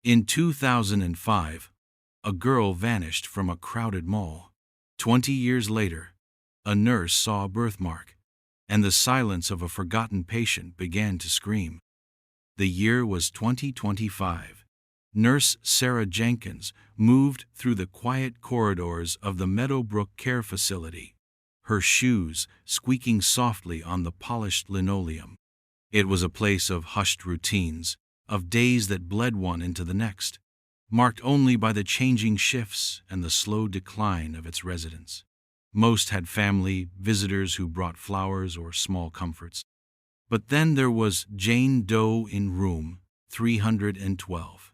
In 2005, a girl vanished from a crowded mall. 20 years later, a nurse saw a birthmark, and the silence of a forgotten patient began to scream. The year was 2025. Nurse Sarah Jenkins moved through the quiet corridors of the Meadowbrook Care Facility, her shoes squeaking softly on the polished linoleum. It was a place of hushed routines, of days that bled one into the next, marked only by the changing shifts and the slow decline of its residents. Most had family, visitors who brought flowers or small comforts. But then there was Jane Doe in room 312.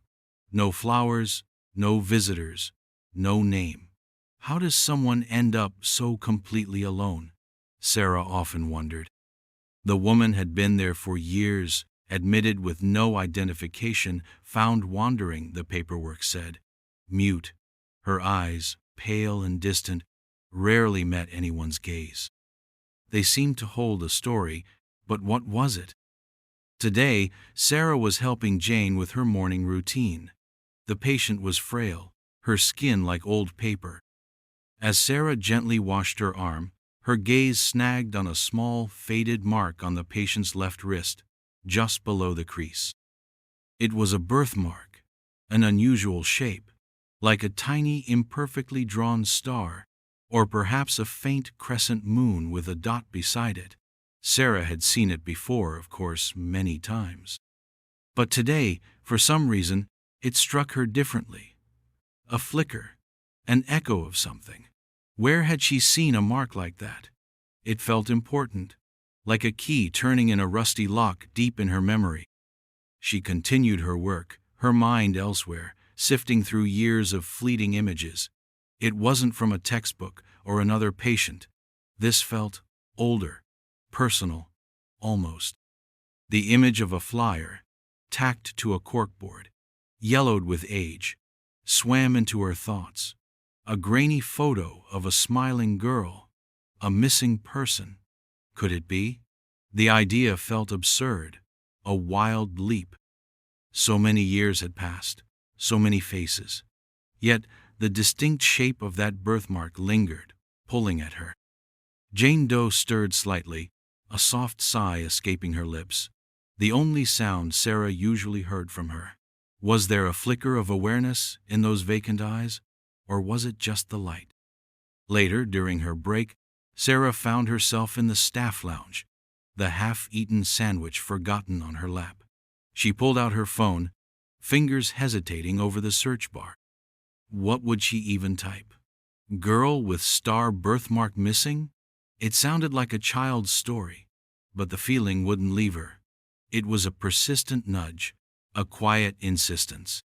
No flowers, no visitors, no name. How does someone end up so completely alone? Sarah often wondered. The woman had been there for years, admitted with no identification, found wandering, the paperwork said. Mute, her eyes, pale and distant, rarely met anyone's gaze. They seemed to hold a story, but what was it? Today, Sarah was helping Jane with her morning routine. The patient was frail, her skin like old paper. As Sarah gently washed her arm, her gaze snagged on a small, faded mark on the patient's left wrist, just below the crease. It was a birthmark, an unusual shape, like a tiny, imperfectly drawn star, or perhaps a faint crescent moon with a dot beside it. Sarah had seen it before, of course, many times. But today, for some reason, it struck her differently. A flicker, an echo of something. Where had she seen a mark like that? It felt important, like a key turning in a rusty lock deep in her memory. She continued her work, her mind elsewhere, sifting through years of fleeting images. It wasn't from a textbook or another patient. This felt older, personal, almost. The image of a flyer, tacked to a corkboard, yellowed with age, swam into her thoughts. A grainy photo of a smiling girl, a missing person. Could it be? The idea felt absurd, a wild leap. So many years had passed, so many faces. Yet the distinct shape of that birthmark lingered, pulling at her. Jane Doe stirred slightly, a soft sigh escaping her lips, the only sound Sarah usually heard from her. Was there a flicker of awareness in those vacant eyes, or was it just the light? Later, during her break, Sarah found herself in the staff lounge, the half-eaten sandwich forgotten on her lap. She pulled out her phone, fingers hesitating over the search bar. What would she even type? Girl with star birthmark missing? It sounded like a child's story, but the feeling wouldn't leave her. It was a persistent nudge, a quiet insistence.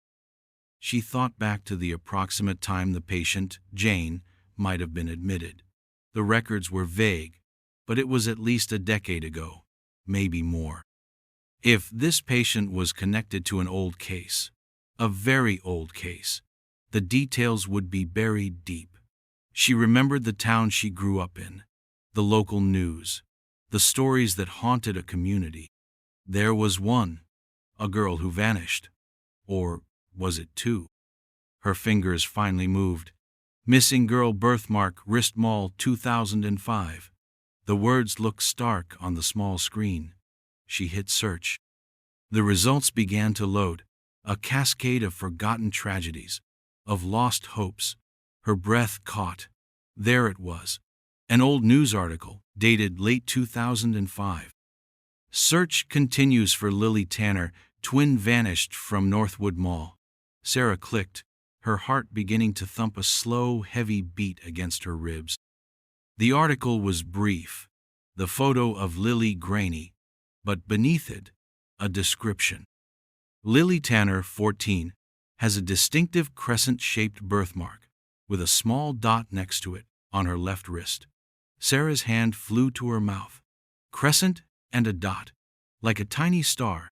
She thought back to the approximate time the patient, Jane, might have been admitted. The records were vague, but it was at least a decade ago, maybe more. If this patient was connected to an old case, a very old case, the details would be buried deep. She remembered the town she grew up in, the local news, the stories that haunted a community. There was one, a girl who vanished. Or was it two? Her fingers finally moved. Missing girl birthmark, wrist mall 2005. The words looked stark on the small screen. She hit search. The results began to load, a cascade of forgotten tragedies, of lost hopes. Her breath caught. There it was, an old news article, dated late 2005. Search continues for Lily Tanner, twin vanished from Northwood Mall. Sarah clicked, her heart beginning to thump a slow, heavy beat against her ribs. The article was brief, the photo of Lily grainy, but beneath it, a description. Lily Tanner, 14, has a distinctive crescent-shaped birthmark, with a small dot next to it on her left wrist. Sarah's hand flew to her mouth. Crescent and a dot, like a tiny star.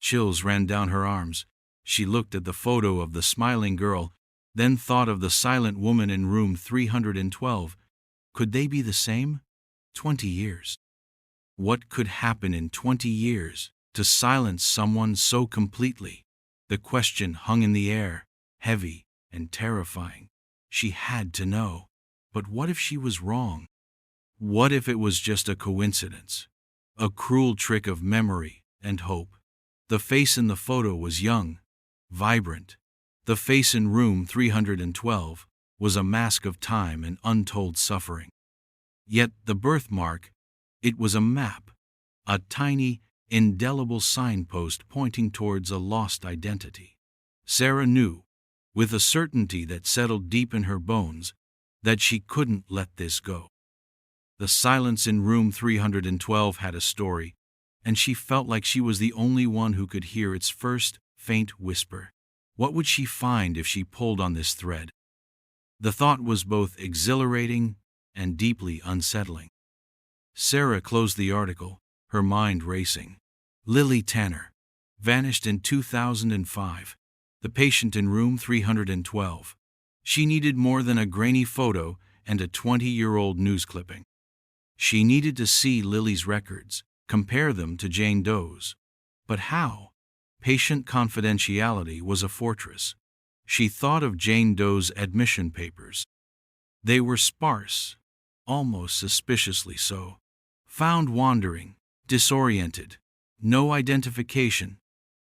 Chills ran down her arms. She looked at the photo of the smiling girl, then thought of the silent woman in room 312. Could they be the same? 20 years. What could happen in 20 years to silence someone so completely? The question hung in the air, heavy and terrifying. She had to know. But what if she was wrong? What if it was just a coincidence? A cruel trick of memory and hope. The face in the photo was young, vibrant. The face in room 312 was a mask of time and untold suffering. Yet the birthmark, it was a map, a tiny, indelible signpost pointing towards a lost identity. Sarah knew, with a certainty that settled deep in her bones, that she couldn't let this go. The silence in room 312 had a story, and she felt like she was the only one who could hear its first, faint whisper. What would she find if she pulled on this thread? The thought was both exhilarating and deeply unsettling. Sarah closed the article, her mind racing. Lily Tanner, vanished in 2005, the patient in room 312. She needed more than a grainy photo and a 20-year-old news clipping. She needed to see Lily's records, compare them to Jane Doe's. But how? Patient confidentiality was a fortress. She thought of Jane Doe's admission papers. They were sparse, almost suspiciously so. Found wandering, disoriented, no identification,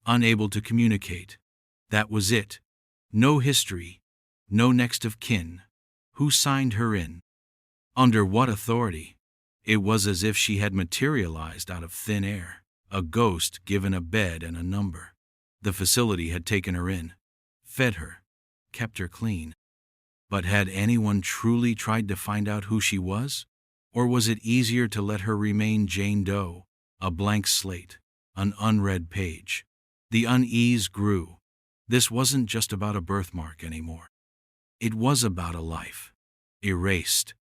unable to communicate. That was it. No history, no next of kin. Who signed her in? Under what authority? It was as if she had materialized out of thin air, a ghost given a bed and a number. The facility had taken her in, fed her, kept her clean. But had anyone truly tried to find out who she was? Or was it easier to let her remain Jane Doe, a blank slate, an unread page? The unease grew. This wasn't just about a birthmark anymore. It was about a life, erased.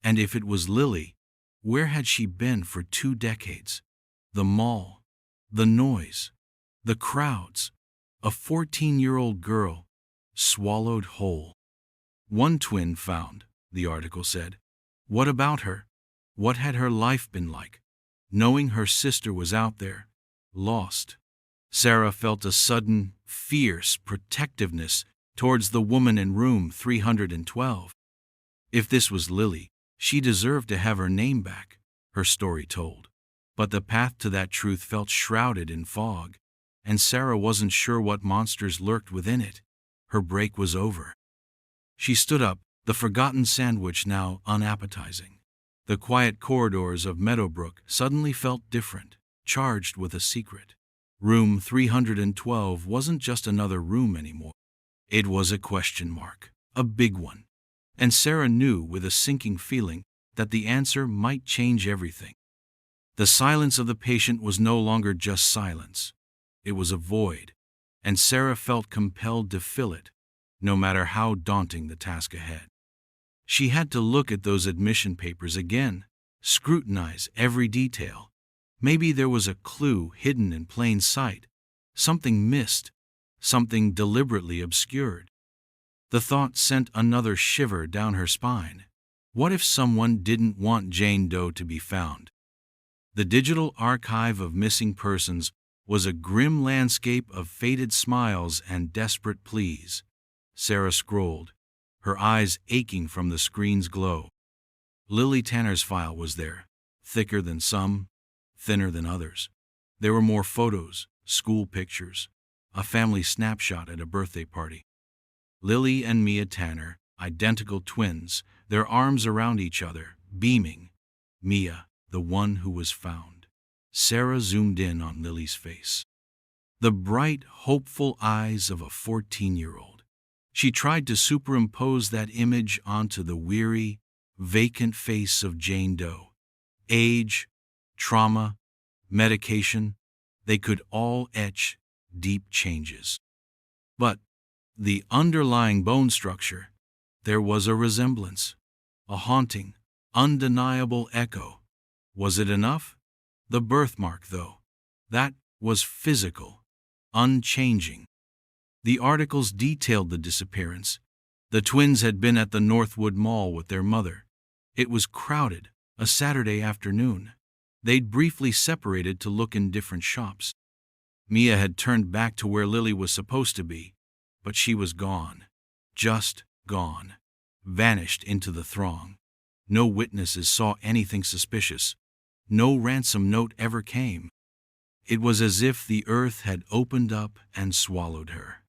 And if it was Lily, where had she been for 2 decades? The mall, the noise, the crowds, a 14-year-old girl, swallowed whole. One twin found, the article said. What about her? What had her life been like? Knowing her sister was out there, lost. Sarah felt a sudden, fierce protectiveness towards the woman in room 312. If this was Lily, she deserved to have her name back, her story told. But the path to that truth felt shrouded in fog, and Sarah wasn't sure what monsters lurked within it. Her break was over. She stood up, the forgotten sandwich now unappetizing. The quiet corridors of Meadowbrook suddenly felt different, charged with a secret. Room 312 wasn't just another room anymore. It was a question mark, a big one. And Sarah knew with a sinking feeling that the answer might change everything. The silence of the patient was no longer just silence. It was a void, and Sarah felt compelled to fill it, no matter how daunting the task ahead. She had to look at those admission papers again, scrutinize every detail. Maybe there was a clue hidden in plain sight, something missed, something deliberately obscured. The thought sent another shiver down her spine. What if someone didn't want Jane Doe to be found? The digital archive of missing persons was a grim landscape of faded smiles and desperate pleas. Sarah scrolled, her eyes aching from the screen's glow. Lily Tanner's file was there, thicker than some, thinner than others. There were more photos, school pictures, a family snapshot at a birthday party. Lily and Mia Tanner, identical twins, their arms around each other, beaming. Mia, the one who was found. Sarah zoomed in on Lily's face. The bright, hopeful eyes of a 14-year-old. She tried to superimpose that image onto the weary, vacant face of Jane Doe. Age, trauma, medication, they could all etch deep changes. But the underlying bone structure, there was a resemblance, a haunting, undeniable echo. Was it enough? The birthmark, though, that was physical, unchanging. The articles detailed the disappearance. The twins had been at the Northwood Mall with their mother. It was crowded, a Saturday afternoon. They'd briefly separated to look in different shops. Mia had turned back to where Lily was supposed to be, but she was gone. Just gone. Vanished into the throng. No witnesses saw anything suspicious. No ransom note ever came. It was as if the earth had opened up and swallowed her.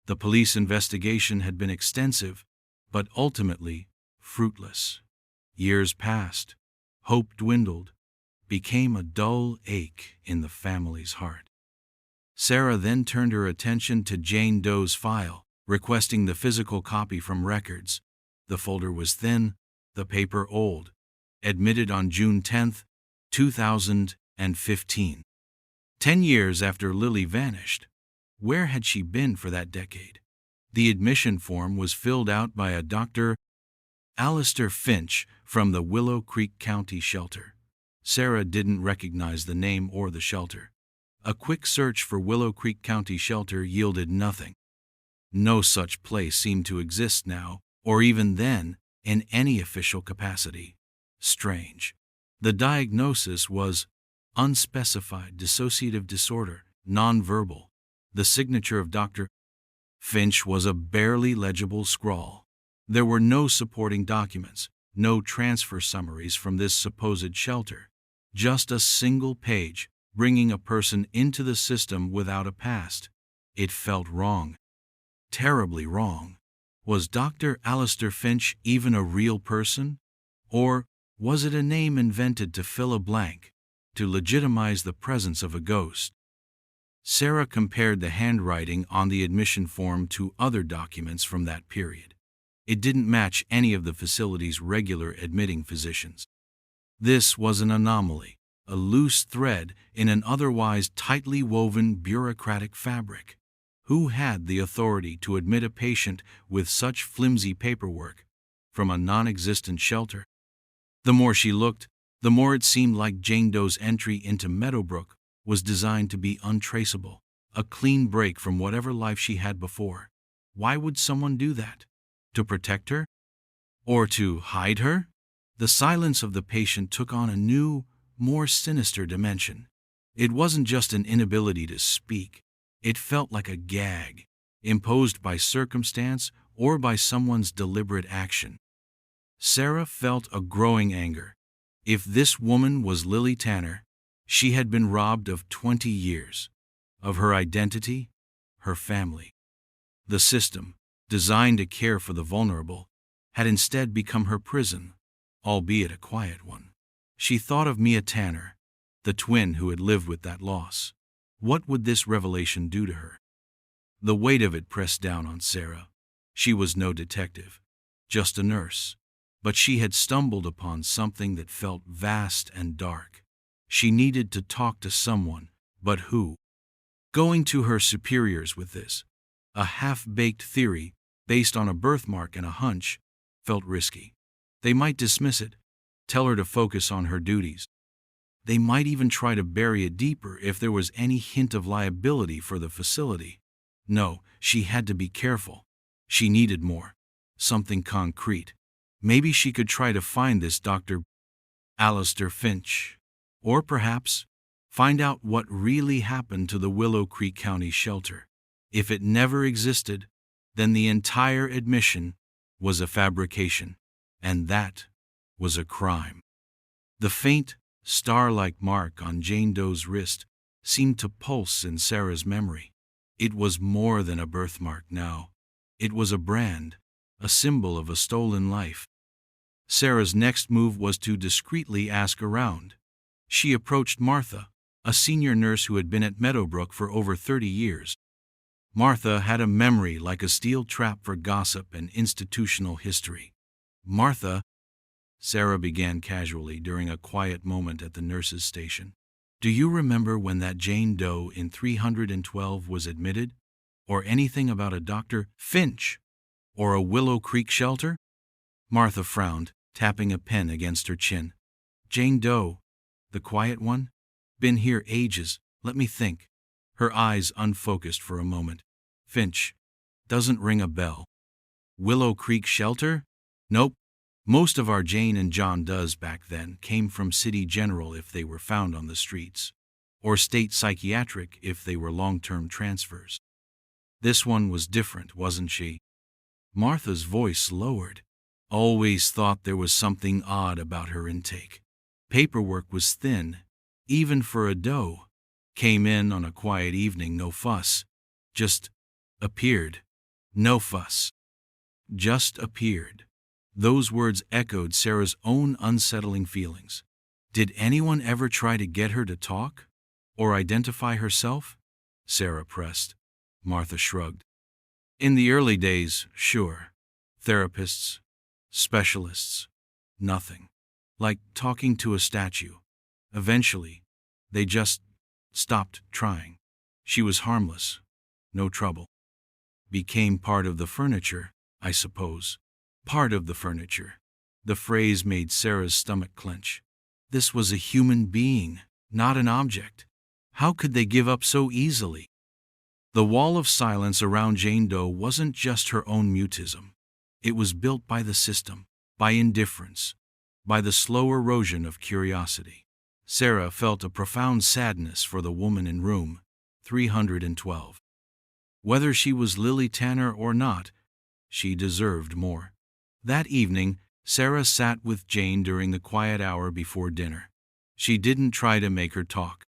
The police investigation had been extensive, but ultimately fruitless. Years passed. Hope dwindled, became a dull ache in the family's heart. Sarah then turned her attention to Jane Doe's file, requesting the physical copy from records. The folder was thin, the paper old. Admitted on June 10, 2015. 10 years after Lily vanished. Where had she been for that decade? The admission form was filled out by a Dr. Alistair Finch from the Willow Creek County Shelter. Sarah didn't recognize the name or the shelter. A quick search for Willow Creek County Shelter yielded nothing. No such place seemed to exist now, or even then, in any official capacity. Strange. The diagnosis was unspecified dissociative disorder, nonverbal. The signature of Dr. Finch was a barely legible scrawl. There were no supporting documents, no transfer summaries from this supposed shelter. Just a single page, bringing a person into the system without a past. It felt wrong. Terribly wrong. Was Dr. Alistair Finch even a real person? Or was it a name invented to fill a blank, to legitimize the presence of a ghost? Sarah compared the handwriting on the admission form to other documents from that period. It didn't match any of the facility's regular admitting physicians. This was an anomaly, a loose thread in an otherwise tightly woven bureaucratic fabric. Who had the authority to admit a patient with such flimsy paperwork from a non-existent shelter? The more she looked, the more it seemed like Jane Doe's entry into Meadowbrook was designed to be untraceable, a clean break from whatever life she had before. Why would someone do that? To protect her? Or to hide her? The silence of the patient took on a new, more sinister dimension. It wasn't just an inability to speak. It felt like a gag, imposed by circumstance or by someone's deliberate action. Sarah felt a growing anger. If this woman was Lily Tanner, she had been robbed of 20 years, of her identity, her family. The system, designed to care for the vulnerable, had instead become her prison, albeit a quiet one. She thought of Mia Tanner, the twin who had lived with that loss. What would this revelation do to her? The weight of it pressed down on Sarah. She was no detective, just a nurse. But she had stumbled upon something that felt vast and dark. She needed to talk to someone, but who? Going to her superiors with this, a half-baked theory based on a birthmark and a hunch, felt risky. They might dismiss it, tell her to focus on her duties. They might even try to bury it deeper if there was any hint of liability for the facility. No, she had to be careful. She needed more. Something concrete. Maybe she could try to find this Dr. Alistair Finch. Or perhaps find out what really happened to the Willow Creek County Shelter. If it never existed, then the entire admission was a fabrication, and that was a crime. The faint, star-like mark on Jane Doe's wrist seemed to pulse in Sarah's memory. It was more than a birthmark now. It was a brand, a symbol of a stolen life. Sarah's next move was to discreetly ask around. She approached Martha, a senior nurse who had been at Meadowbrook for over 30 years. Martha had a memory like a steel trap for gossip and institutional history. "Martha," Sarah began casually during a quiet moment at the nurse's station, "do you remember when that Jane Doe in 312 was admitted? Or anything about a Dr. Finch? Or a Willow Creek shelter?" Martha frowned, tapping a pen against her chin. "Jane Doe, the quiet one? Been here ages, let me think." Her eyes unfocused for a moment. "Finch. Doesn't ring a bell. Willow Creek shelter? Nope. Most of our Jane and John Does back then came from City General if they were found on the streets. or state psychiatric if they were long-term transfers. This one was different, wasn't she? Martha's voice lowered. Always thought there was something odd about her intake. Paperwork was thin, even for a doe. Came in on a quiet evening, no fuss. Just appeared. No fuss. Just appeared. Those words echoed Sarah's own unsettling feelings. Did anyone ever try to get her to talk? Or identify herself? Sarah pressed. Martha shrugged. In the early days, sure. Therapists, specialists, nothing. Like talking to a statue. Eventually, they just stopped trying. She was harmless. No trouble. Became part of the furniture, I suppose. Part of the furniture. The phrase made Sarah's stomach clench. This was a human being, not an object. How could they give up so easily? The wall of silence around Jane Doe wasn't just her own mutism. It was built by the system, by indifference, by the slow erosion of curiosity. Sarah felt a profound sadness for the woman in room 312. Whether she was Lily Tanner or not, she deserved more. That evening, Sarah sat with Jane during the quiet hour before dinner. She didn't try to make her talk.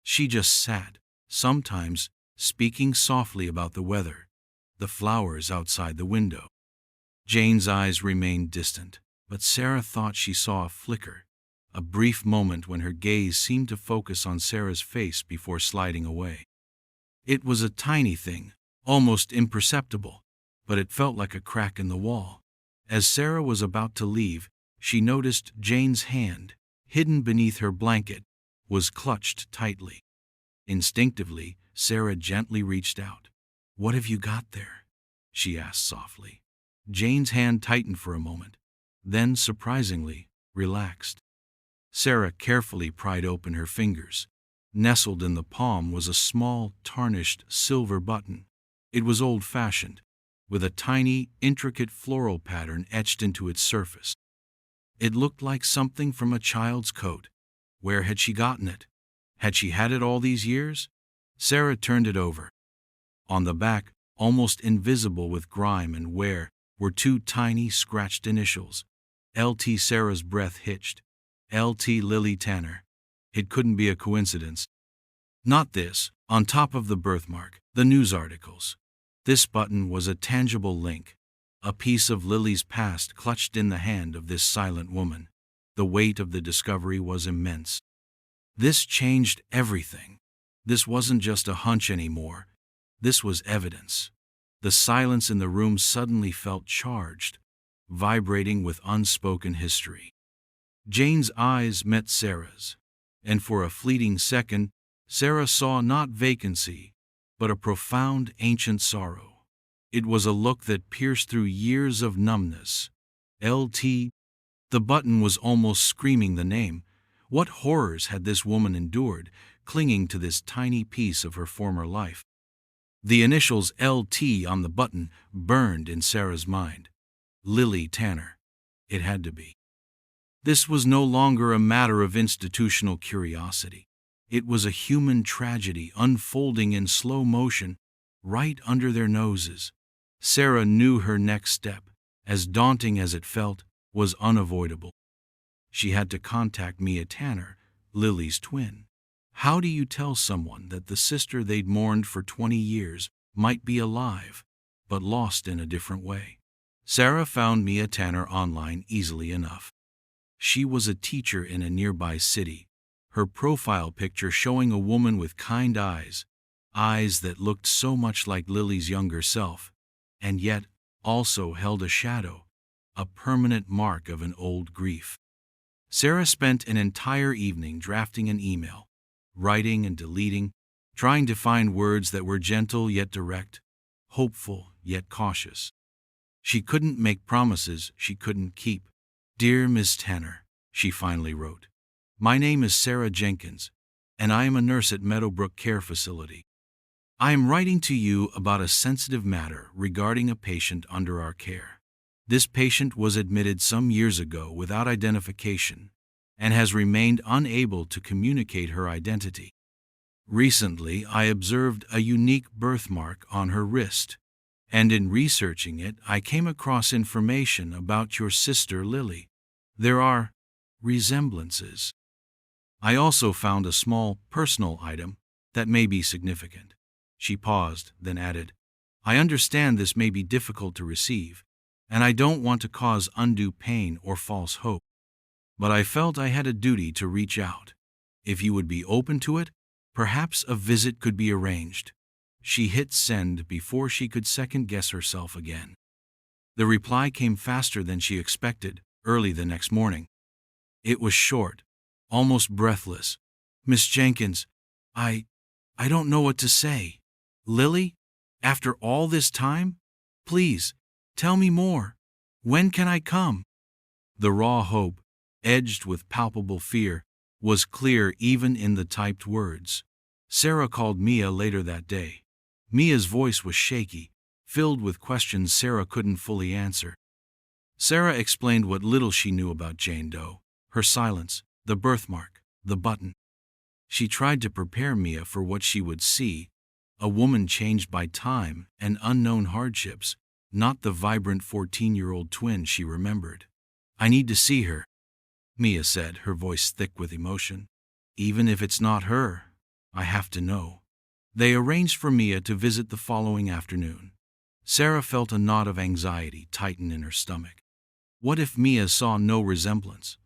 She just sat, sometimes speaking softly about the weather, the flowers outside the window. Jane's eyes remained distant, but Sarah thought she saw a flicker, a brief moment when her gaze seemed to focus on Sarah's face before sliding away. It was a tiny thing, almost imperceptible, but it felt like a crack in the wall. As Sarah was about to leave, she noticed Jane's hand, hidden beneath her blanket, was clutched tightly. Instinctively, Sarah gently reached out. "What have you got there?" she asked softly. Jane's hand tightened for a moment, then, surprisingly, relaxed. Sarah carefully pried open her fingers. Nestled in the palm was a small, tarnished silver button. It was old-fashioned, with a tiny, intricate floral pattern etched into its surface. It looked like something from a child's coat. Where had she gotten it? Had she had it all these years? Sarah turned it over. On the back, almost invisible with grime and wear, were two tiny, scratched initials. L.T. Sarah's breath hitched. L.T. Lily Tanner. It couldn't be a coincidence. Not this. On top of the birthmark, the news articles. This button was a tangible link. A piece of Lily's past clutched in the hand of this silent woman. The weight of the discovery was immense. This changed everything. This wasn't just a hunch anymore. This was evidence. The silence in the room suddenly felt charged, vibrating with unspoken history. Jane's eyes met Sarah's, and for a fleeting second, Sarah saw not vacancy, but a profound ancient sorrow. It was a look that pierced through years of numbness. L.T. The button was almost screaming the name. What horrors had this woman endured, clinging to this tiny piece of her former life? The initials L.T. on the button burned in Sarah's mind. Lily Tanner. It had to be. This was no longer a matter of institutional curiosity. It was a human tragedy unfolding in slow motion, right under their noses. Sarah knew her next step, as daunting as it felt, was unavoidable. She had to contact Mia Tanner, Lily's twin. How do you tell someone that the sister they'd mourned for 20 years might be alive, but lost in a different way? Sarah found Mia Tanner online easily enough. She was a teacher in a nearby city, her profile picture showing a woman with kind eyes, eyes that looked so much like Lily's younger self, and yet also held a shadow, a permanent mark of an old grief. Sarah spent an entire evening drafting an email, writing and deleting, trying to find words that were gentle yet direct, hopeful yet cautious. She couldn't make promises she couldn't keep. "Dear Miss Tanner," she finally wrote, "my name is Sarah Jenkins, and I am a nurse at Meadowbrook Care Facility. I am writing to you about a sensitive matter regarding a patient under our care. This patient was admitted some years ago without identification and has remained unable to communicate her identity. Recently, I observed a unique birthmark on her wrist, and in researching it, I came across information about your sister Lily. There are resemblances. I also found a small, personal item that may be significant." She paused, then added, "I understand this may be difficult to receive, and I don't want to cause undue pain or false hope. But I felt I had a duty to reach out. If you would be open to it, perhaps a visit could be arranged." She hit send before she could second-guess herself again. The reply came faster than she expected, early the next morning. It was short, almost breathless. "Miss Jenkins, I don't know what to say. Lily, after all this time? Please, tell me more. When can I come?" The raw hope, edged with palpable fear, was clear even in the typed words. Sarah called Mia later that day. Mia's voice was shaky, filled with questions Sarah couldn't fully answer. Sarah explained what little she knew about Jane Doe, her silence, the birthmark, the button. She tried to prepare Mia for what she would see, a woman changed by time and unknown hardships, not the vibrant 14-year-old twin she remembered. "I need to see her," Mia said, her voice thick with emotion. "Even if it's not her, I have to know." They arranged for Mia to visit the following afternoon. Sarah felt a knot of anxiety tighten in her stomach. What if Mia saw no resemblance?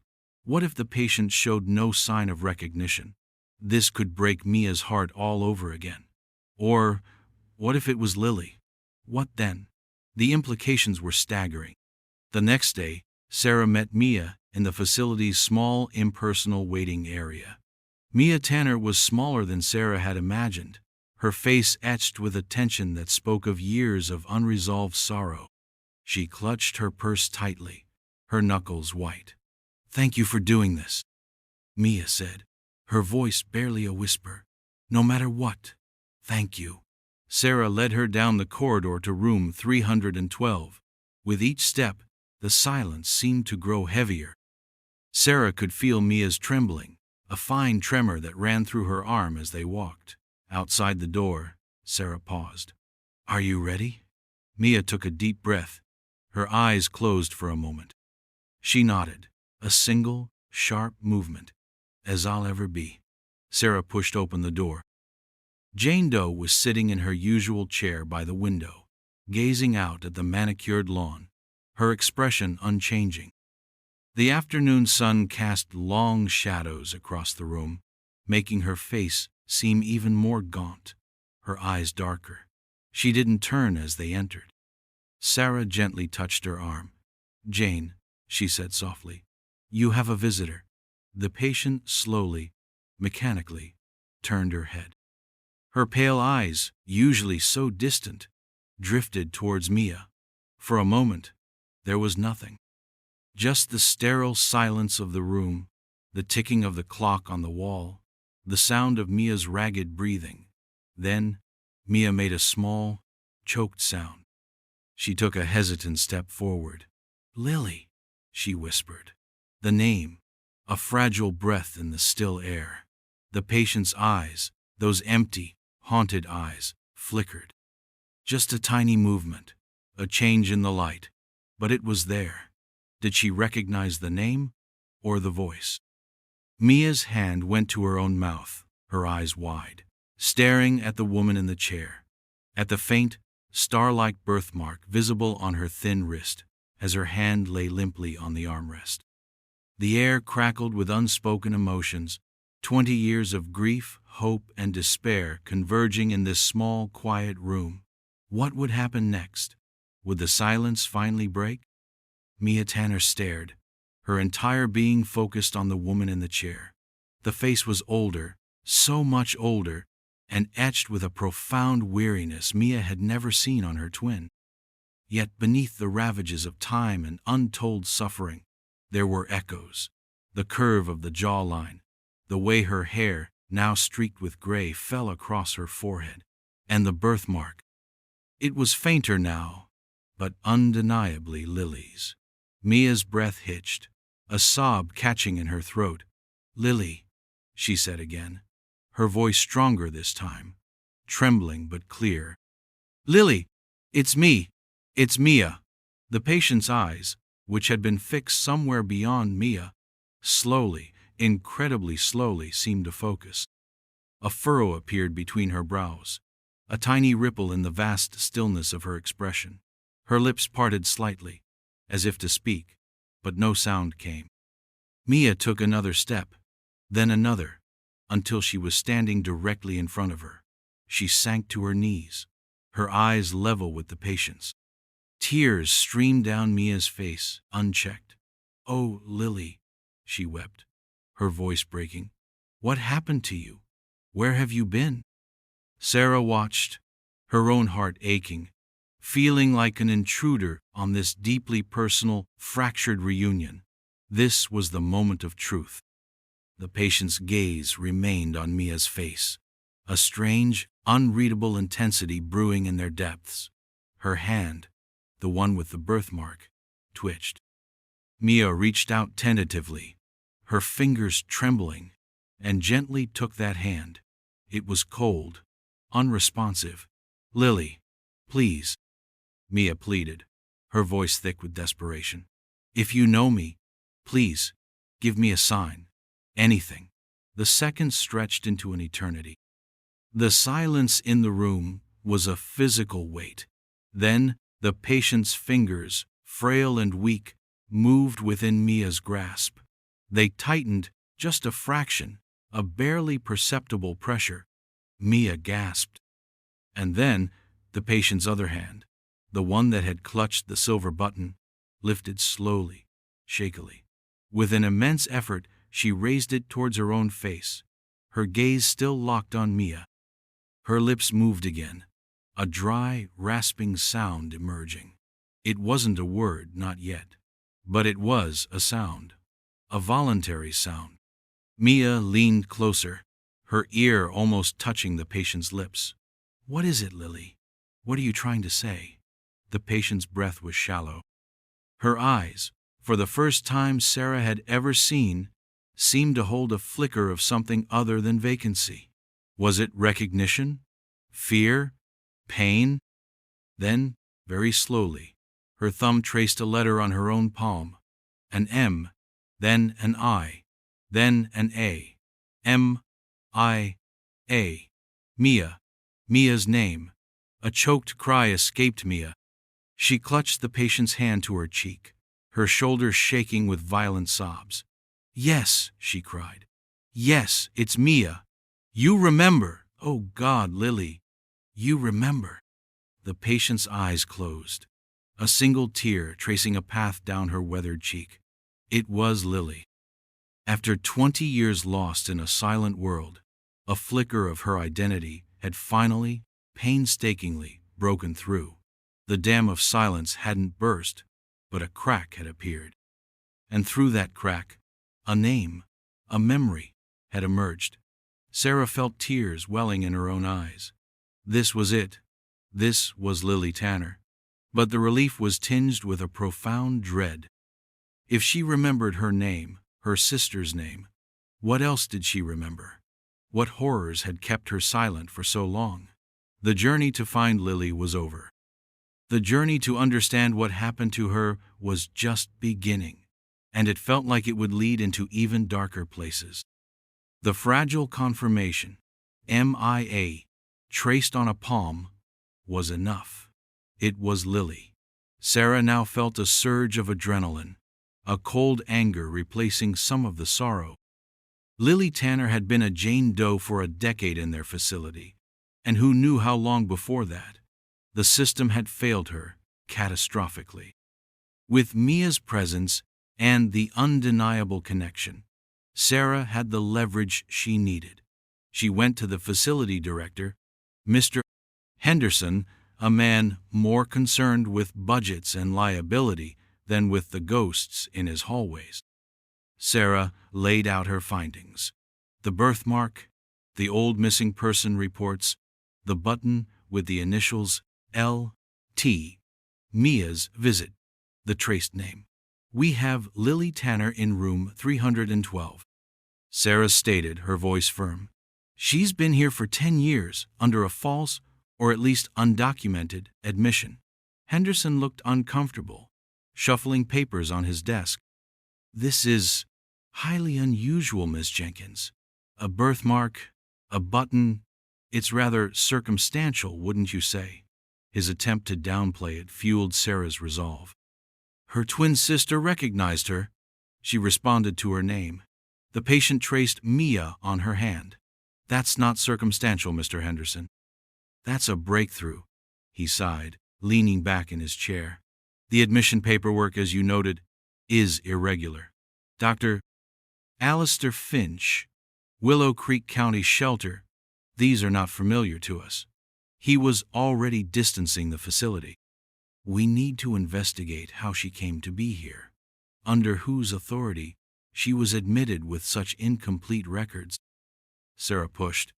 What if the patient showed no sign of recognition? This could break Mia's heart all over again. Or, what if it was Lily? What then? The implications were staggering. The next day, Sarah met Mia in the facility's small, impersonal waiting area. Mia Tanner was smaller than Sarah had imagined, her face etched with a tension that spoke of years of unresolved sorrow. She clutched her purse tightly, her knuckles white. "Thank you for doing this," Mia said, her voice barely a whisper. "No matter what, thank you." Sarah led her down the corridor to room 312. With each step, the silence seemed to grow heavier. Sarah could feel Mia's trembling, a fine tremor that ran through her arm as they walked. Outside the door, Sarah paused. "Are you ready?" Mia took a deep breath, her eyes closed for a moment. She nodded, a single, sharp movement. "As I'll ever be." Sarah pushed open the door. Jane Doe was sitting in her usual chair by the window, gazing out at the manicured lawn, her expression unchanging. The afternoon sun cast long shadows across the room, making her face seem even more gaunt, her eyes darker. She didn't turn as they entered. Sarah gently touched her arm. "Jane," she said softly, "you have a visitor." The patient slowly, mechanically, turned her head. Her pale eyes, usually so distant, drifted towards Mia. For a moment, there was nothing. Just the sterile silence of the room, the ticking of the clock on the wall, the sound of Mia's ragged breathing. Then, Mia made a small, choked sound. She took a hesitant step forward. "Lily," she whispered. The name, a fragile breath in the still air. The patient's eyes, those empty, haunted eyes, flickered. Just a tiny movement, a change in the light, but it was there. Did she recognize the name or the voice? Mia's hand went to her own mouth, her eyes wide, staring at the woman in the chair, at the faint, star-like birthmark visible on her thin wrist as her hand lay limply on the armrest. The air crackled with unspoken emotions, 20 years of grief, hope, and despair converging in this small, quiet room. What would happen next? Would the silence finally break? Mia Tanner stared, her entire being focused on the woman in the chair. The face was older, so much older, and etched with a profound weariness Mia had never seen on her twin. Yet beneath the ravages of time and untold suffering, there were echoes. The curve of the jawline, the way her hair, now streaked with gray, fell across her forehead, and the birthmark. It was fainter now, but undeniably Lily's. Mia's breath hitched, a sob catching in her throat. "Lily," she said again, her voice stronger this time, trembling but clear. "Lily, it's me. It's Mia." The patient's eyes, which had been fixed somewhere beyond Mia, slowly, incredibly slowly, seemed to focus. A furrow appeared between her brows, a tiny ripple in the vast stillness of her expression. Her lips parted slightly, as if to speak, but no sound came. Mia took another step, then another, until she was standing directly in front of her. She sank to her knees, her eyes level with the patient's. Tears streamed down Mia's face, unchecked. "Oh, Lily," she wept, her voice breaking. "What happened to you? Where have you been?" Sarah watched, her own heart aching, feeling like an intruder on this deeply personal, fractured reunion. This was the moment of truth. The patient's gaze remained on Mia's face, a strange, unreadable intensity brewing in their depths. Her hand, the one with the birthmark, twitched. Mia reached out tentatively, her fingers trembling, and gently took that hand. It was cold, unresponsive. "Lily, please," Mia pleaded, her voice thick with desperation. "If you know me, please, give me a sign. Anything." The seconds stretched into an eternity. The silence in the room was a physical weight. Then, the patient's fingers, frail and weak, moved within Mia's grasp. They tightened just a fraction, a barely perceptible pressure. Mia gasped. And then, the patient's other hand, the one that had clutched the silver button, lifted slowly, shakily. With an immense effort, she raised it towards her own face, her gaze still locked on Mia. Her lips moved again, a dry, rasping sound emerging. It wasn't a word, not yet. But it was a sound. A voluntary sound. Mia leaned closer, her ear almost touching the patient's lips. "What is it, Lily? What are you trying to say?" The patient's breath was shallow. Her eyes, for the first time Sarah had ever seen, seemed to hold a flicker of something other than vacancy. Was it recognition? Fear? Pain? Then, very slowly, her thumb traced a letter on her own palm. An M, then an I, then an A. M-I-A. Mia. Mia's name. A choked cry escaped Mia. She clutched the patient's hand to her cheek, her shoulders shaking with violent sobs. "Yes," she cried. "Yes, it's Mia. You remember. Oh God, Lily. You remember." The patient's eyes closed, a single tear tracing a path down her weathered cheek. It was Lily. After 20 years lost in a silent world, a flicker of her identity had finally, painstakingly, broken through. The dam of silence hadn't burst, but a crack had appeared. And through that crack, a name, a memory, had emerged. Sarah felt tears welling in her own eyes. This was it. This was Lily Tanner. But the relief was tinged with a profound dread. If she remembered her name, her sister's name, what else did she remember? What horrors had kept her silent for so long? The journey to find Lily was over. The journey to understand what happened to her was just beginning, and it felt like it would lead into even darker places. The fragile confirmation, MIA, traced on a palm, was enough. It was Lily. Sarah now felt a surge of adrenaline, a cold anger replacing some of the sorrow. Lily Tanner had been a Jane Doe for a decade in their facility, and who knew how long before that? The system had failed her, catastrophically. With Mia's presence and the undeniable connection, Sarah had the leverage she needed. She went to the facility director, Mr. Henderson, a man more concerned with budgets and liability than with the ghosts in his hallways. Sarah laid out her findings. The birthmark, the old missing person reports, the button with the initials L.T., Mia's visit, the traced name. "We have Lily Tanner in room 312. Sarah stated, her voice firm. She's been here for 10 years, under a false, or at least undocumented, admission. Henderson looked uncomfortable, shuffling papers on his desk. This is highly unusual, Miss Jenkins. A birthmark, a button. It's rather circumstantial, wouldn't you say? His attempt to downplay it fueled Sarah's resolve. Her twin sister recognized her. She responded to her name. The patient traced Mia on her hand. That's not circumstantial, Mr. Henderson. That's a breakthrough, he sighed, leaning back in his chair. The admission paperwork, as you noted, is irregular. Dr. Alistair Finch, Willow Creek County Shelter, these are not familiar to us. He was already distancing the facility. We need to investigate how she came to be here, under whose authority she was admitted with such incomplete records. Sarah pushed.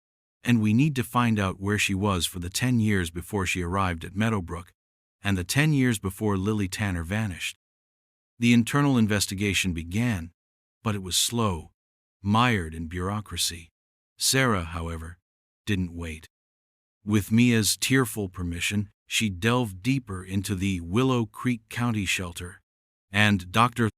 And we need to find out where she was for the 10 years before she arrived at Meadowbrook, and the 10 years before Lily Tanner vanished. The internal investigation began, but it was slow, mired in bureaucracy. Sarah, however, didn't wait. With Mia's tearful permission, she delved deeper into the Willow Creek County Shelter, and Dr.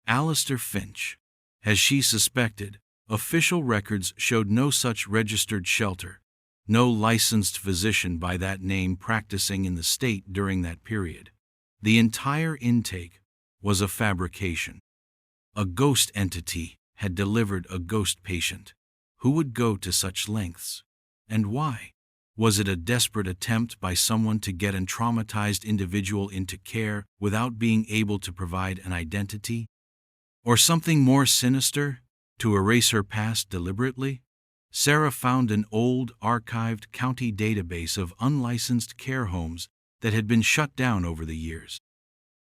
Alistair Finch. As she suspected, official records showed no such registered shelter, no licensed physician by that name practicing in the state during that period. The entire intake was a fabrication. A ghost entity had delivered a ghost patient. Who would go to such lengths? And why? Was it a desperate attempt by someone to get a traumatized individual into care without being able to provide an identity? Or something more sinister? To erase her past deliberately? Sarah found an old, archived county database of unlicensed care homes that had been shut down over the years.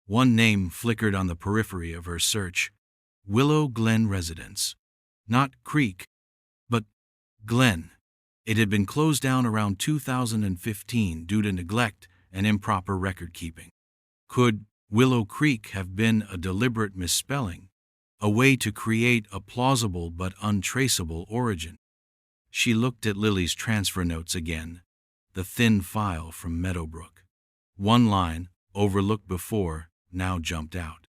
One name flickered on the periphery of her search: Willow Glen Residence. Not Creek, but Glen. It had been closed down around 2015 due to neglect and improper record-keeping. Could Willow Creek have been a deliberate misspelling? A way to create a plausible but untraceable origin? She looked at Lily's transfer notes again, the thin file from Meadowbrook. One line, overlooked before, now jumped out.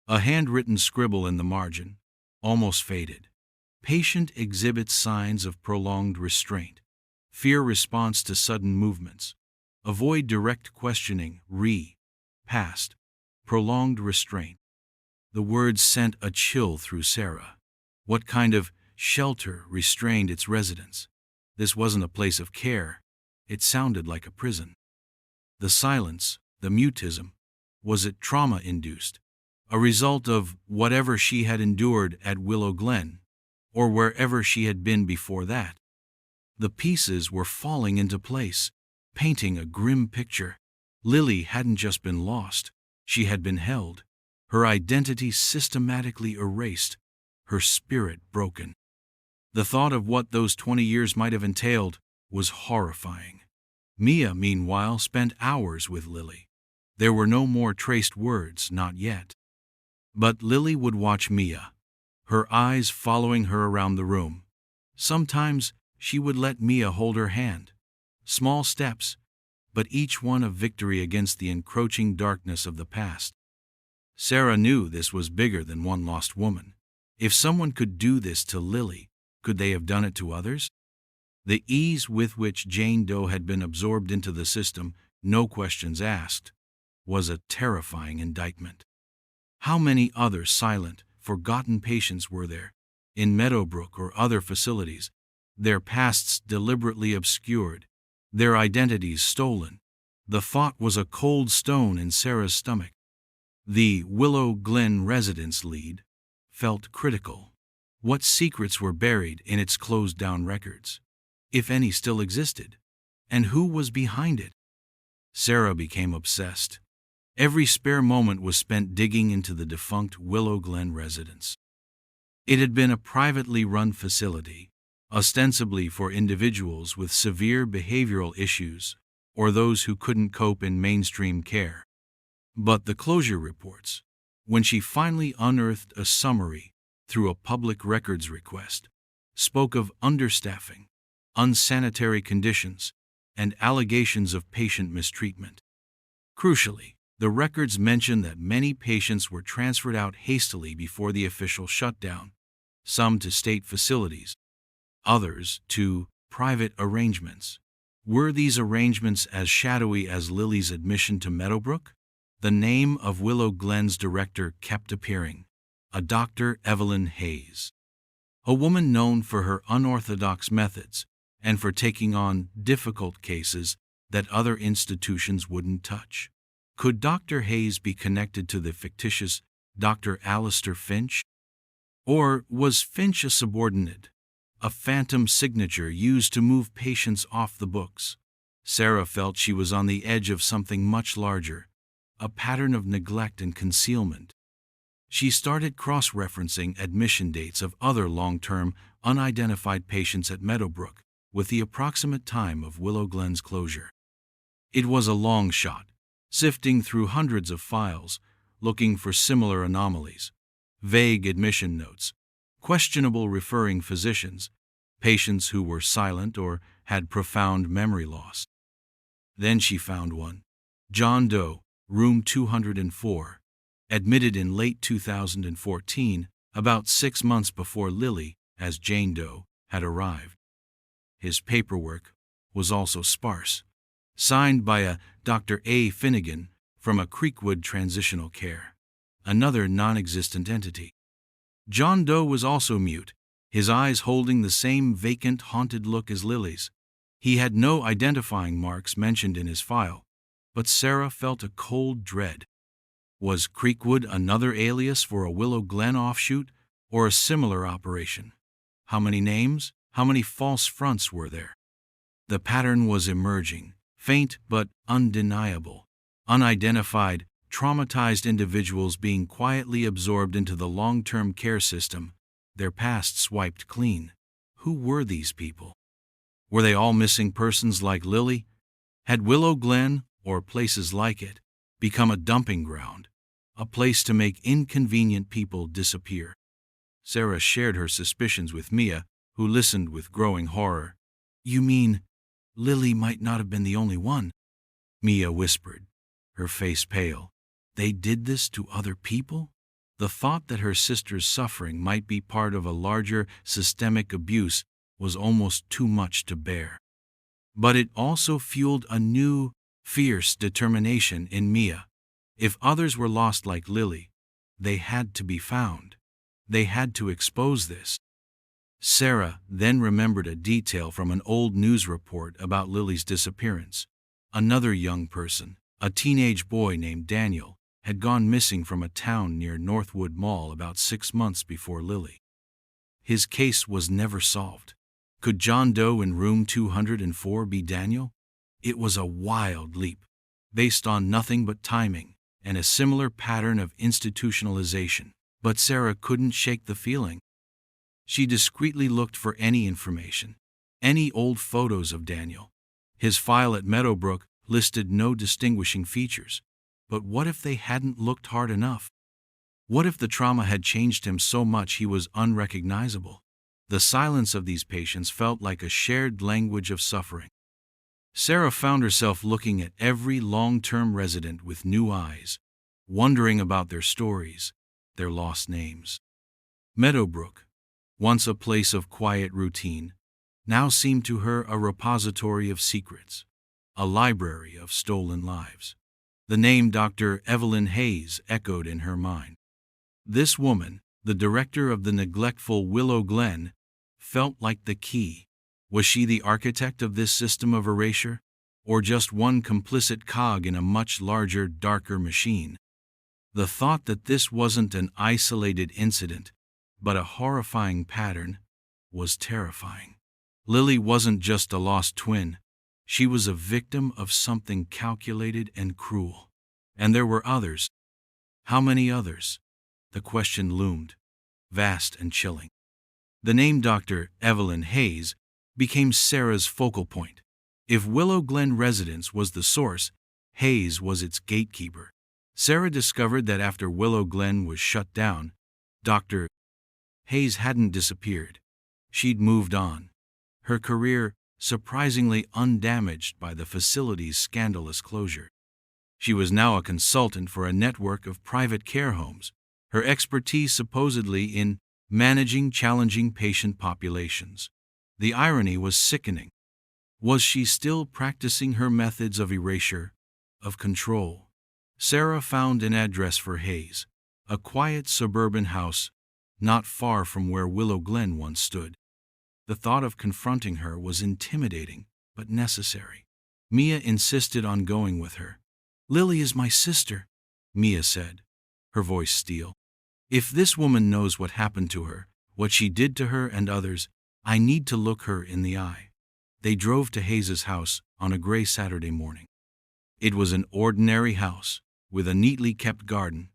A handwritten scribble in the margin, almost faded. Patient exhibits signs of prolonged restraint. Fear response to sudden movements. Avoid direct questioning. Past. Prolonged restraint. The words sent a chill through Sarah. What kind of shelter restrained its residents? This wasn't a place of care. It sounded like a prison. The silence, the mutism, was it trauma-induced? A result of whatever she had endured at Willow Glen, or wherever she had been before that? The pieces were falling into place, painting a grim picture. Lily hadn't just been lost, she had been held. Her identity systematically erased, her spirit broken. The thought of what those 20 years might have entailed was horrifying. Mia, meanwhile, spent hours with Lily. There were no more traced words, not yet. But Lily would watch Mia, her eyes following her around the room. Sometimes she would let Mia hold her hand. Small steps, but each one a victory against the encroaching darkness of the past. Sarah knew this was bigger than one lost woman. If someone could do this to Lily, could they have done it to others? The ease with which Jane Doe had been absorbed into the system, no questions asked, was a terrifying indictment. How many other silent, forgotten patients were there, in Meadowbrook or other facilities, their pasts deliberately obscured, their identities stolen? The thought was a cold stone in Sarah's stomach. The Willow Glen residence lead felt critical. What secrets were buried in its closed-down records, if any still existed? And who was behind it? Sarah became obsessed. Every spare moment was spent digging into the defunct Willow Glen residence. It had been a privately run facility, ostensibly for individuals with severe behavioral issues or those who couldn't cope in mainstream care. But the closure reports, when she finally unearthed a summary through a public records request, spoke of understaffing, unsanitary conditions, and allegations of patient mistreatment. Crucially, the records mention that many patients were transferred out hastily before the official shutdown, some to state facilities, others to private arrangements. Were these arrangements as shadowy as Lily's admission to Meadowbrook? The name of Willow Glen's director kept appearing, a Dr. Evelyn Hayes, a woman known for her unorthodox methods and for taking on difficult cases that other institutions wouldn't touch. Could Dr. Hayes be connected to the fictitious Dr. Alistair Finch? Or was Finch a subordinate, a phantom signature used to move patients off the books? Sarah felt she was on the edge of something much larger, a pattern of neglect and concealment. She started cross-referencing admission dates of other long-term, unidentified patients at Meadowbrook with the approximate time of Willow Glen's closure. It was a long shot, sifting through hundreds of files, looking for similar anomalies. Vague admission notes, questionable referring physicians, patients who were silent or had profound memory loss. Then she found one. John Doe, room 204, admitted in late 2014, about 6 months before Lily, as Jane Doe, had arrived. His paperwork was also sparse, signed by a Dr. A. Finnegan from a Creekwood Transitional Care, another non-existent entity. John Doe was also mute, his eyes holding the same vacant, haunted look as Lily's. He had no identifying marks mentioned in his file, but Sarah felt a cold dread. Was Creekwood another alias for a Willow Glen offshoot, or a similar operation? How many names, how many false fronts were there? The pattern was emerging, faint but undeniable. Unidentified, traumatized individuals being quietly absorbed into the long-term care system, their pasts wiped clean. Who were these people? Were they all missing persons like Lily? Had Willow Glen, or places like it, become a dumping ground, a place to make inconvenient people disappear? Sarah shared her suspicions with Mia, who listened with growing horror. "You mean Lily might not have been the only one?" Mia whispered, her face pale. They did this to other people? The thought that her sister's suffering might be part of a larger systemic abuse was almost too much to bear. But it also fueled a new, fierce determination in Mia. If others were lost like Lily, they had to be found. They had to expose this. Sarah then remembered a detail from an old news report about Lily's disappearance. Another young person, a teenage boy named Daniel, had gone missing from a town near Northwood Mall about 6 months before Lily. His case was never solved. Could John Doe in room 204 be Daniel? It was a wild leap, based on nothing but timing and a similar pattern of institutionalization. But Sarah couldn't shake the feeling. She discreetly looked for any information, any old photos of Daniel. His file at Meadowbrook listed no distinguishing features. But what if they hadn't looked hard enough? What if the trauma had changed him so much he was unrecognizable? The silence of these patients felt like a shared language of suffering. Sarah found herself looking at every long-term resident with new eyes, wondering about their stories, their lost names. Meadowbrook, once a place of quiet routine, now seemed to her a repository of secrets, a library of stolen lives. The name Dr. Evelyn Hayes echoed in her mind. This woman, the director of the neglectful Willow Glen, felt like the key. Was she the architect of this system of erasure, or just one complicit cog in a much larger, darker machine? The thought that this wasn't an isolated incident, but a horrifying pattern, was terrifying. Lily wasn't just a lost twin. She was a victim of something calculated and cruel. And there were others. How many others? The question loomed, vast and chilling. The name Dr. Evelyn Hayes became Sarah's focal point. If Willow Glen Residence was the source, Hayes was its gatekeeper. Sarah discovered that after Willow Glen was shut down, Dr. Hayes hadn't disappeared. She'd moved on. Her career surprisingly undamaged by the facility's scandalous closure. She was now a consultant for a network of private care homes, her expertise supposedly in managing challenging patient populations. The irony was sickening. Was she still practicing her methods of erasure, of control? Sarah found an address for Hayes, a quiet suburban house not far from where Willow Glen once stood. The thought of confronting her was intimidating, but necessary. Mia insisted on going with her. "Lily is my sister," Mia said, her voice steel. "If this woman knows what happened to her, what she did to her and others, I need to look her in the eye." They drove to Hayes's house on a gray Saturday morning. It was an ordinary house, with a neatly kept garden,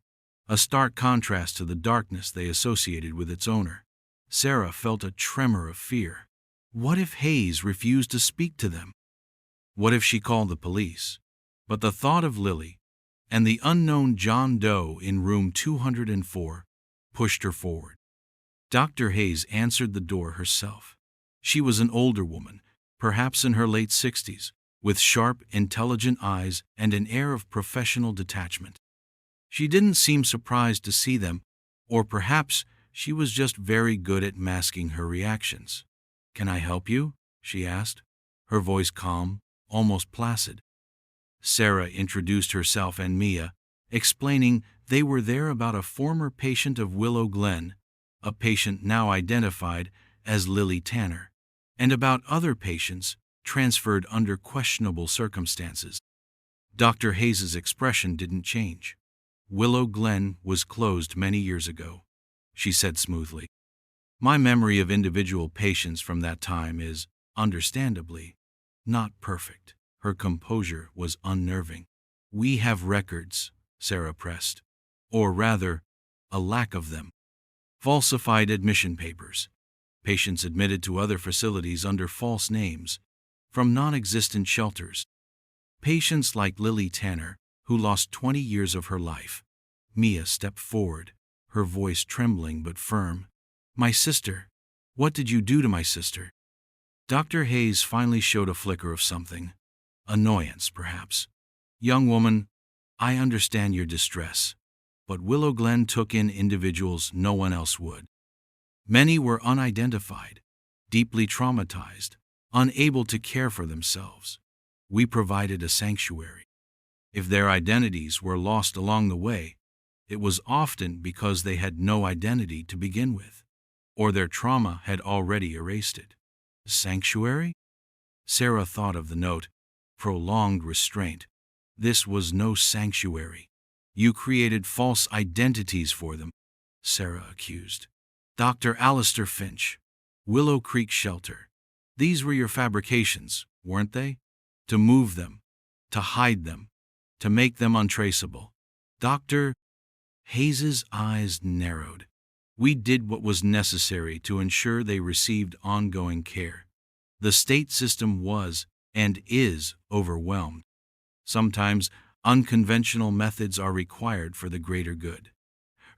a stark contrast to the darkness they associated with its owner. Sarah felt a tremor of fear. What if Hayes refused to speak to them? What if she called the police? But the thought of Lily and the unknown John Doe in room 204 pushed her forward. Dr. Hayes answered the door herself. She was an older woman, perhaps in her late 60s, with sharp, intelligent eyes and an air of professional detachment. She didn't seem surprised to see them, or perhaps she was just very good at masking her reactions. "Can I help you?" she asked, her voice calm, almost placid. Sarah introduced herself and Mia, explaining they were there about a former patient of Willow Glen, a patient now identified as Lily Tanner, and about other patients transferred under questionable circumstances. Dr. Hayes's expression didn't change. "Willow Glen was closed many years ago," she said smoothly. "My memory of individual patients from that time is, understandably, not perfect." Her composure was unnerving. "We have records," Sarah pressed, "or rather, a lack of them. Falsified admission papers, patients admitted to other facilities under false names, from non-existent shelters. Patients like Lily Tanner, who lost 20 years of her life." Mia stepped forward, her voice trembling but firm. "My sister. What did you do to my sister?" Dr. Hayes finally showed a flicker of something. Annoyance, perhaps. "Young woman, I understand your distress, but Willow Glen took in individuals no one else would. Many were unidentified, deeply traumatized, unable to care for themselves. We provided a sanctuary. If their identities were lost along the way, it was often because they had no identity to begin with, or their trauma had already erased it." Sanctuary? Sarah thought of the note. Prolonged restraint. This was no sanctuary. "You created false identities for them," Sarah accused. "Dr. Alistair Finch, Willow Creek Shelter. These were your fabrications, weren't they? To move them, to hide them, to make them untraceable." Dr. Hayes's eyes narrowed. "We did what was necessary to ensure they received ongoing care. The state system was, and is, overwhelmed. Sometimes unconventional methods are required for the greater good."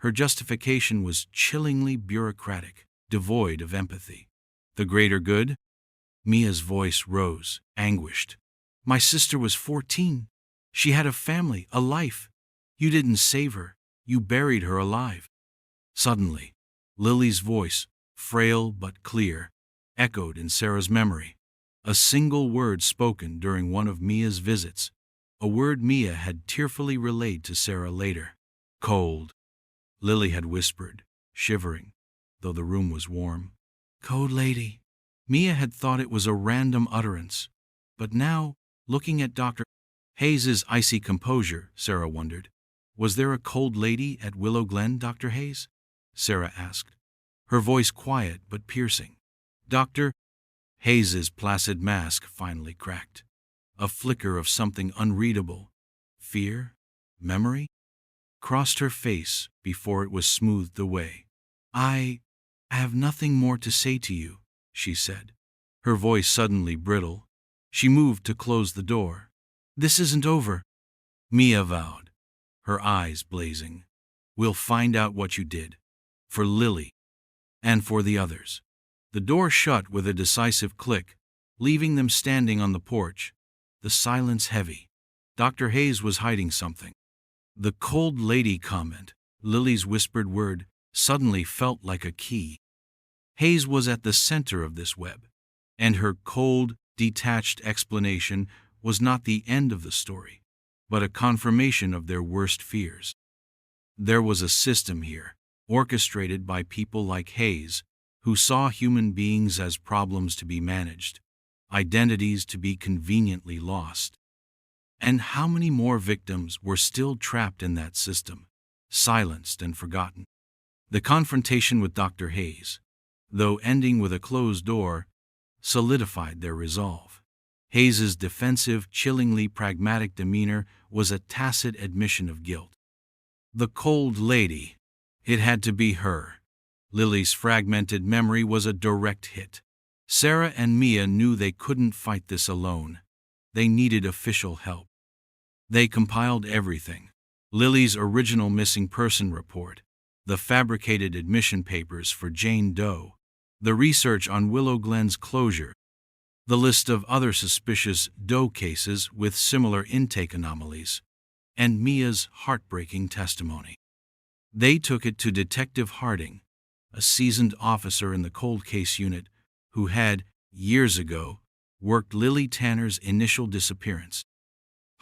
Her justification was chillingly bureaucratic, devoid of empathy. "The greater good?" Mia's voice rose, anguished. "My sister was 14. She had a family, a life. You didn't save her. You buried her alive." Suddenly, Lily's voice, frail but clear, echoed in Sarah's memory. A single word spoken during one of Mia's visits, a word Mia had tearfully relayed to Sarah later. "Cold," Lily had whispered, shivering, though the room was warm. "Cold lady." Mia had thought it was a random utterance, but now, looking at Dr. Hayes's icy composure, Sarah wondered, was there a cold lady at Willow Glen, Dr. Hayes? Sarah asked, her voice quiet but piercing. Dr. Hayes's placid mask finally cracked. A flicker of something unreadable, fear, memory, crossed her face before it was smoothed away. I have nothing more to say to you," she said, her voice suddenly brittle. She moved to close the door. "This isn't over," Mia vowed, her eyes blazing. "We'll find out what you did, for Lily, and for the others." The door shut with a decisive click, leaving them standing on the porch, the silence heavy. Dr. Hayes was hiding something. The cold lady comment, Lily's whispered word, suddenly felt like a key. Hayes was at the center of this web, and her cold, detached explanation was not the end of the story, but a confirmation of their worst fears. There was a system here, orchestrated by people like Hayes, who saw human beings as problems to be managed, identities to be conveniently lost. And how many more victims were still trapped in that system, silenced and forgotten? The confrontation with Dr. Hayes, though ending with a closed door, solidified their resolve. Hayes's defensive, chillingly pragmatic demeanor was a tacit admission of guilt. The cold lady. It had to be her. Lily's fragmented memory was a direct hit. Sarah and Mia knew they couldn't fight this alone. They needed official help. They compiled everything: Lily's original missing person report, the fabricated admission papers for Jane Doe, the research on Willow Glen's closure, the list of other suspicious Doe cases with similar intake anomalies, and Mia's heartbreaking testimony. They took it to Detective Harding, a seasoned officer in the cold case unit who had, years ago, worked Lily Tanner's initial disappearance.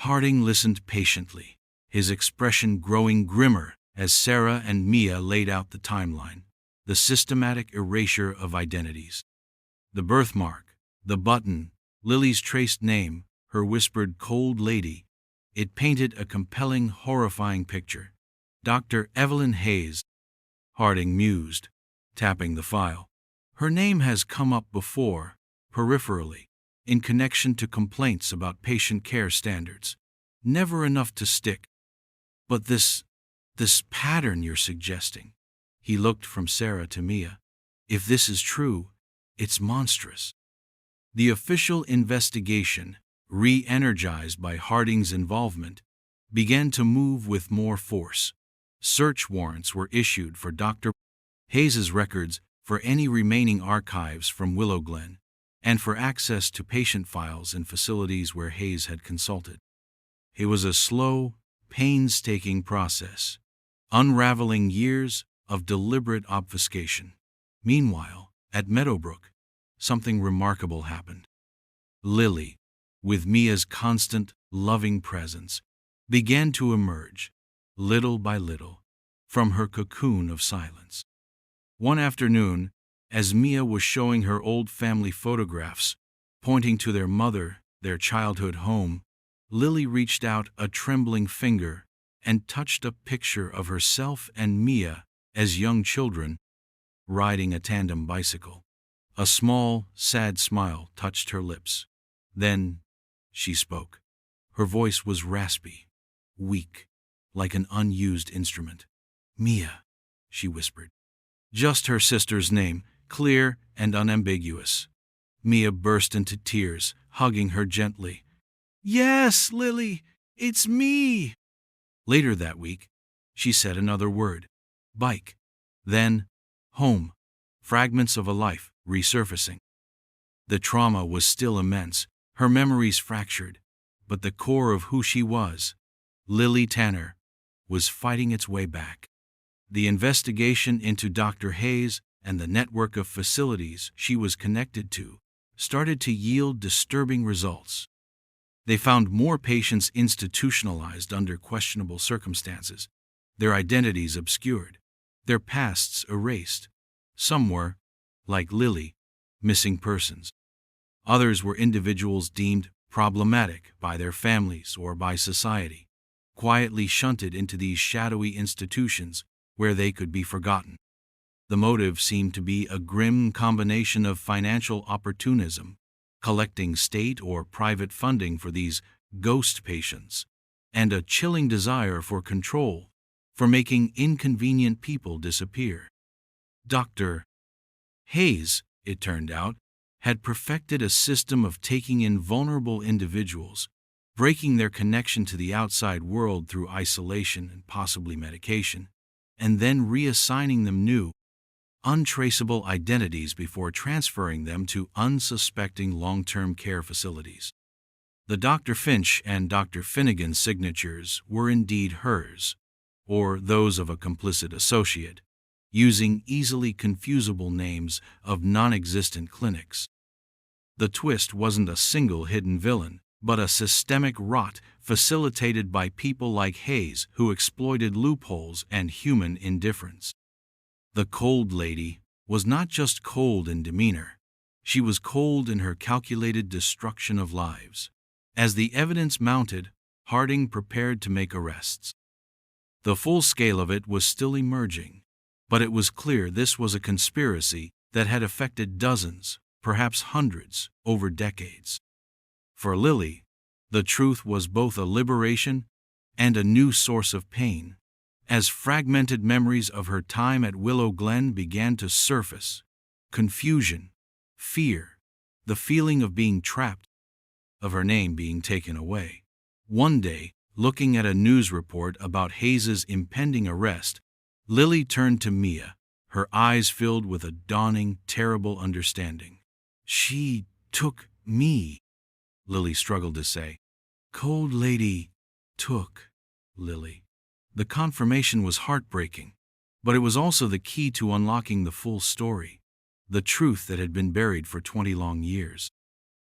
Harding listened patiently, his expression growing grimmer as Sarah and Mia laid out the timeline, the systematic erasure of identities. The birthmark, the button, Lily's traced name, her whispered cold lady. It painted a compelling, horrifying picture. Dr. Evelyn Hayes, Harding mused, tapping the file. Her name has come up before, peripherally, in connection to complaints about patient care standards. Never enough to stick. But this pattern you're suggesting. He looked from Sarah to Mia. If this is true, it's monstrous. The official investigation, re-energized by Harding's involvement, began to move with more force. Search warrants were issued for Dr. Hayes's records, for any remaining archives from Willow Glen, and for access to patient files in facilities where Hayes had consulted. It was a slow, painstaking process, unraveling years of deliberate obfuscation. Meanwhile, at Meadowbrook, something remarkable happened. Lily, with Mia's constant, loving presence, began to emerge, little by little, from her cocoon of silence. One afternoon, as Mia was showing her old family photographs, pointing to their mother, their childhood home, Lily reached out a trembling finger and touched a picture of herself and Mia as young children, riding a tandem bicycle. A small, sad smile touched her lips. Then she spoke. Her voice was raspy, weak, like an unused instrument. "Mia," she whispered. Just her sister's name, clear and unambiguous. Mia burst into tears, hugging her gently. "Yes, Lily, it's me." Later that week, she said another word: bike. Then, home. Fragments of a life resurfacing. The trauma was still immense, her memories fractured, but the core of who she was, Lily Tanner, was fighting its way back. The investigation into Dr. Hayes and the network of facilities she was connected to started to yield disturbing results. They found more patients institutionalized under questionable circumstances, their identities obscured, their pasts erased. Some were, like Lily, missing persons. Others were individuals deemed problematic by their families or by society, quietly shunted into these shadowy institutions where they could be forgotten. The motive seemed to be a grim combination of financial opportunism, collecting state or private funding for these ghost patients, and a chilling desire for control, for making inconvenient people disappear. Dr. Hayes, it turned out, had perfected a system of taking in vulnerable individuals, breaking their connection to the outside world through isolation and possibly medication, and then reassigning them new, untraceable identities before transferring them to unsuspecting long-term care facilities. The Dr. Finch and Dr. Finnegan signatures were indeed hers, or those of a complicit associate, using easily confusable names of non-existent clinics. The twist wasn't a single hidden villain, but a systemic rot facilitated by people like Hayes who exploited loopholes and human indifference. The cold lady was not just cold in demeanor, she was cold in her calculated destruction of lives. As the evidence mounted, Harding prepared to make arrests. The full scale of it was still emerging, but it was clear this was a conspiracy that had affected dozens, perhaps hundreds, over decades. For Lily, the truth was both a liberation and a new source of pain. As fragmented memories of her time at Willow Glen began to surface, confusion, fear, the feeling of being trapped, of her name being taken away. One day, looking at a news report about Hayes's impending arrest, Lily turned to Mia, her eyes filled with a dawning, terrible understanding. "She took me," Lily struggled to say. "Cold lady took Lily." The confirmation was heartbreaking, but it was also the key to unlocking the full story, the truth that had been buried for 20 long years.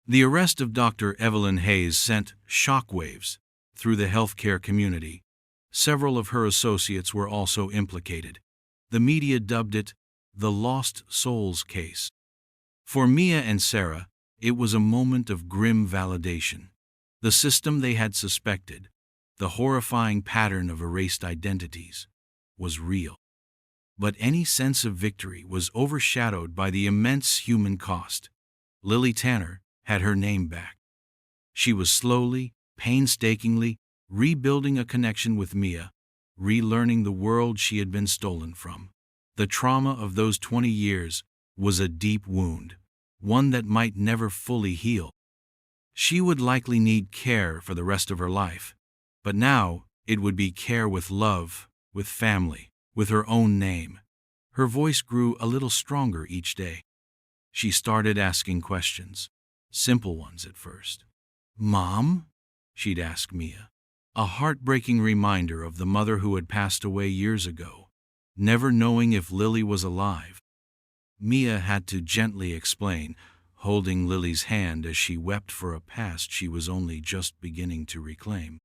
The arrest of Dr. Evelyn Hayes sent shockwaves through the healthcare community. Several of her associates were also implicated. The media dubbed it the Lost Souls case. For Mia and Sarah, it was a moment of grim validation. The system they had suspected, the horrifying pattern of erased identities, was real. But any sense of victory was overshadowed by the immense human cost. Lily Tanner had her name back. She was slowly, painstakingly, rebuilding a connection with Mia, relearning the world she had been stolen from. The trauma of those 20 years was a deep wound, one that might never fully heal. She would likely need care for the rest of her life, but now it would be care with love, with family, with her own name. Her voice grew a little stronger each day. She started asking questions, simple ones at first. "Mom?" she'd ask Mia, a heartbreaking reminder of the mother who had passed away years ago, never knowing if Lily was alive. Mia had to gently explain, holding Lily's hand as she wept for a past she was only just beginning to reclaim.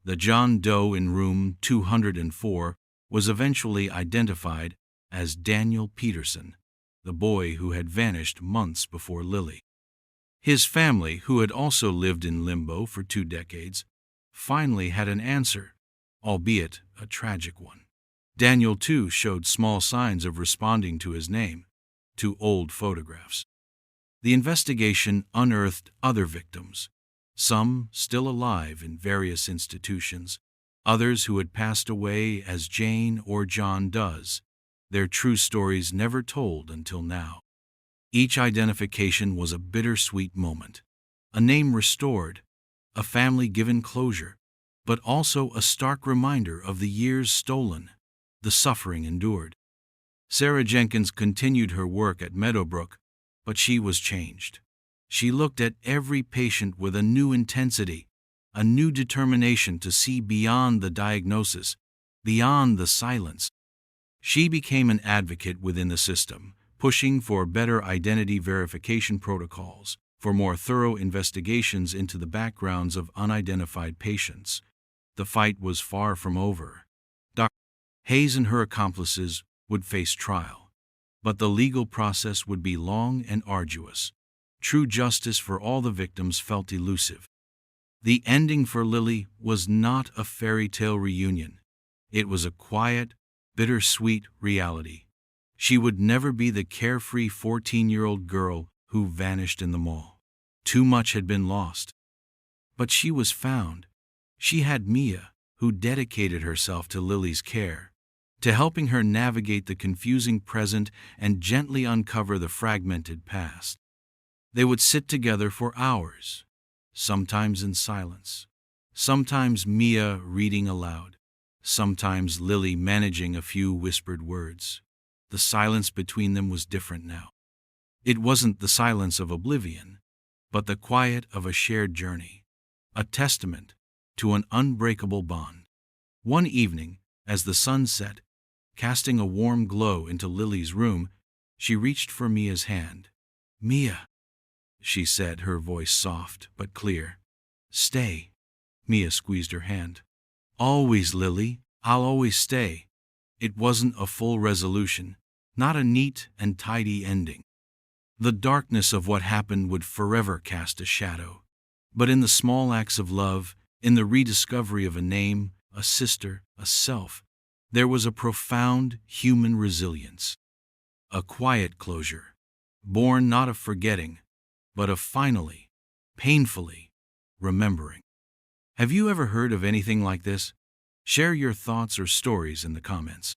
The John Doe in room 204 was eventually identified as Daniel Peterson, the boy who had vanished months before Lily. His family, who had also lived in limbo for 2 decades, finally had an answer, albeit a tragic one. Daniel, too, showed small signs of responding to his name, to old photographs. The investigation unearthed other victims, some still alive in various institutions, others who had passed away as Jane or John Does, their true stories never told until now. Each identification was a bittersweet moment, a name restored, a family given closure, but also a stark reminder of the years stolen, the suffering endured. Sarah Jenkins continued her work at Meadowbrook, but she was changed. She looked at every patient with a new intensity, a new determination to see beyond the diagnosis, beyond the silence. She became an advocate within the system, pushing for better identity verification protocols, for more thorough investigations into the backgrounds of unidentified patients. The fight was far from over. Dr. Hayes and her accomplices would face trial, but the legal process would be long and arduous. True justice for all the victims felt elusive. The ending for Lily was not a fairy tale reunion. It was a quiet, bittersweet reality. She would never be the carefree 14-year-old girl who vanished in the mall. Too much had been lost. But she was found. She had Mia, who dedicated herself to Lily's care, to helping her navigate the confusing present and gently uncover the fragmented past. They would sit together for hours, sometimes in silence, sometimes Mia reading aloud, sometimes Lily managing a few whispered words. the silence between them was different now. It wasn't the silence of oblivion, but the quiet of a shared journey, a testament to an unbreakable bond. One evening, as the sun set, casting a warm glow into Lily's room, she reached for Mia's hand. "Mia," she said, her voice soft but clear. "Stay." Mia squeezed her hand. "Always, Lily, I'll always stay." It wasn't a full resolution, not a neat and tidy ending. The darkness of what happened would forever cast a shadow. But in the small acts of love, in the rediscovery of a name, a sister, a self, there was a profound human resilience. A quiet closure, born not of forgetting, but of finally, painfully, remembering. Have you ever heard of anything like this? Share your thoughts or stories in the comments.